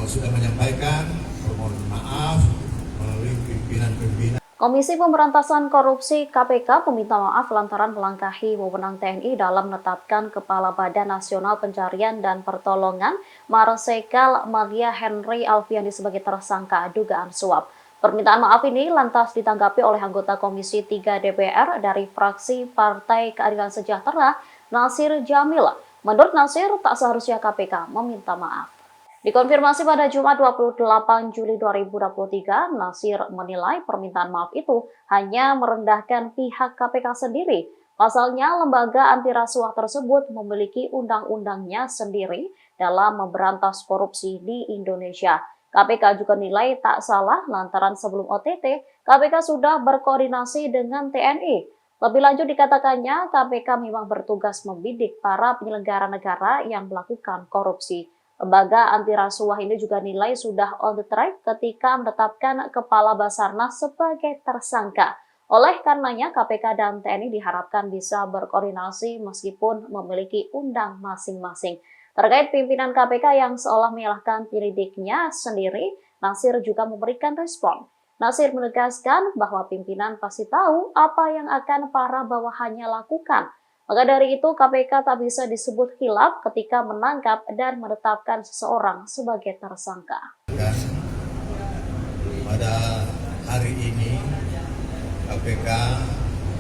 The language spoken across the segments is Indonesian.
sudah menyampaikan permohonan maaf melalui pimpinan-pimpinan. Komisi Pemberantasan Korupsi KPK meminta maaf lantaran melangkahi wewenang TNI dalam menetapkan Kepala Badan Nasional Pencarian dan Pertolongan Marsikal Madia Henry Alfiandi sebagai tersangka dugaan suap. Permintaan maaf ini lantas ditanggapi oleh anggota Komisi 3 DPR dari fraksi Partai Keadilan Sejahtera, Nasir Jamil. Menurut Nasir, tak seharusnya KPK meminta maaf. Dikonfirmasi pada Jumat 28 Juli 2023, Nasir menilai permintaan maaf itu hanya merendahkan pihak KPK sendiri. Pasalnya, lembaga anti rasuah tersebut memiliki undang-undangnya sendiri dalam memberantas korupsi di Indonesia. KPK juga nilai tak salah lantaran sebelum OTT, KPK sudah berkoordinasi dengan TNI. Lebih lanjut dikatakannya, KPK memang bertugas membidik para penyelenggara negara yang melakukan korupsi. Lembaga anti rasuah ini juga nilai sudah on the track ketika menetapkan Kepala Basarnas sebagai tersangka. Oleh karenanya, KPK dan TNI diharapkan bisa berkoordinasi meskipun memiliki undang masing-masing. Terkait pimpinan KPK yang seolah menyalahkan penyelidiknya sendiri, Nasir juga memberikan respon. Nasir menegaskan bahwa pimpinan pasti tahu apa yang akan para bawahannya lakukan. Maka dari itu, KPK tak bisa disebut khilaf ketika menangkap dan menetapkan seseorang sebagai tersangka. Dan pada hari ini, KPK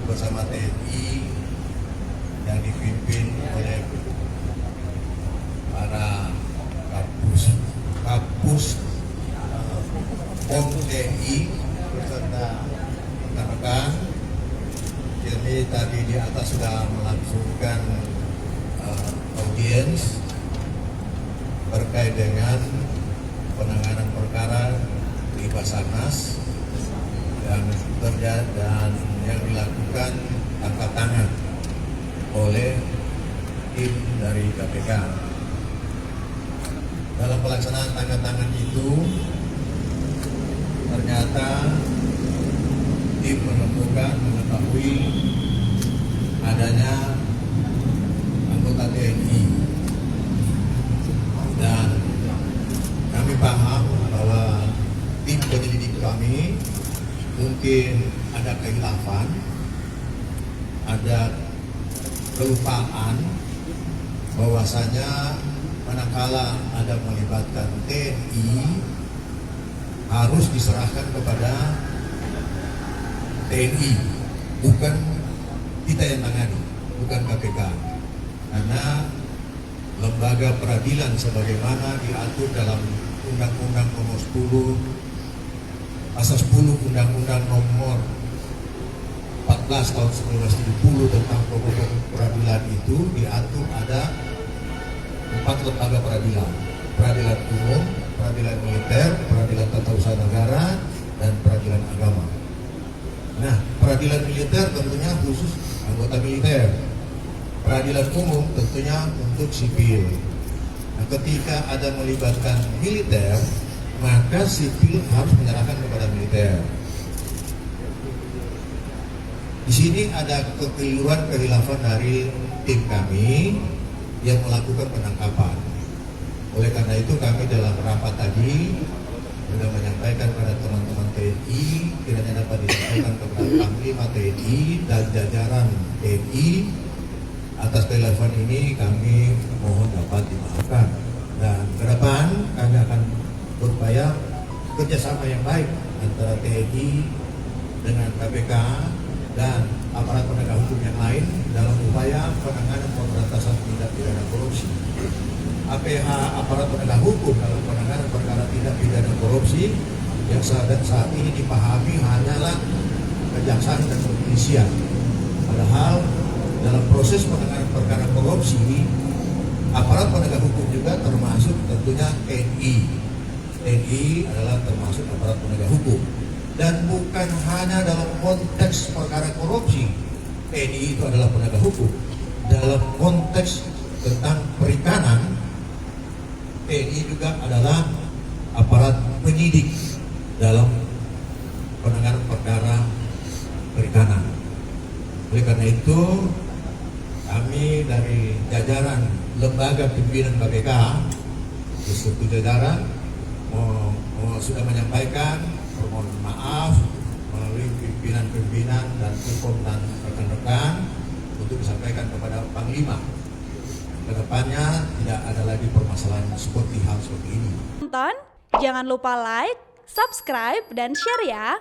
bersama TNI yang dipimpin oleh para Kapus POM TNI beserta rekan-rekan. Jadi tadi di atas sudah melangsungkan audiens terkait dengan penanganan perkara di Basarnas dan yang dilakukan tangkap tangan oleh tim dari KPK. Dalam pelaksanaan tangkap tangan itu ternyata tim mengetahui adanya anggota TNI dan kami paham bahwa tim penyelidik kami mungkin ada kehilafan, ada kelupaan bahwasanya manakala ada melibatkan TNI harus diserahkan kepada TNI, bukan kita yang tangani, bukan KPK. Karena lembaga peradilan sebagaimana diatur dalam Undang-Undang Nomor 10, Pasal 10 Undang-Undang Nomor 14 tahun 1970 tentang pokok peradilan itu diatur ada 4 lembaga peradilan: peradilan umum, peradilan militer, peradilan tata usaha negara, dan peradilan agama. Nah, peradilan militer tentunya khusus anggota militer. Peradilan umum tentunya untuk sipil. Nah, ketika ada melibatkan militer, maka sipil harus menyerahkan kepada militer. Di sini ada kekeliruan kehilafan dari tim kami yang melakukan penangkapan. Oleh karena itu kami dalam rapat tadi sudah menyampaikan kepada teman-teman TNI, kiranya dapat disampaikan kepada Panglima TNI dan jajaran TNI atas kehilafan ini. Kami mohon dapat dimaafkan, dan ke depan kami akan berupaya kerjasama yang baik antara TNI dengan KPK dan aparat penegak hukum yang lain dalam upaya penanganan pemberantasan tindak pidana korupsi. APH, aparat penegak hukum, dalam penanganan perkara tindak pidana korupsi yang saat ini dipahami hanyalah kejaksaan dan kepolisian. Padahal dalam proses penanganan perkara korupsi, aparat penegak hukum juga termasuk tentunya TNI. TNI adalah termasuk aparat penegak hukum. Dan bukan hanya dalam konteks perkara korupsi, TNI itu adalah penegak hukum. Dalam konteks tentang perikanan, TNI juga adalah aparat penyidik dalam penanganan perkara perikanan. Oleh karena itu, kami dari jajaran lembaga pimpinan KPK beserta jajaran sudah menyampaikan permohonan maaf melalui pimpinan-pimpinan dan hukum dan rekan-rekan untuk disampaikan kepada Panglima. Kedepannya tidak ada lagi permasalahan seperti hal seperti ini. Tonton, jangan lupa like, subscribe, dan share ya.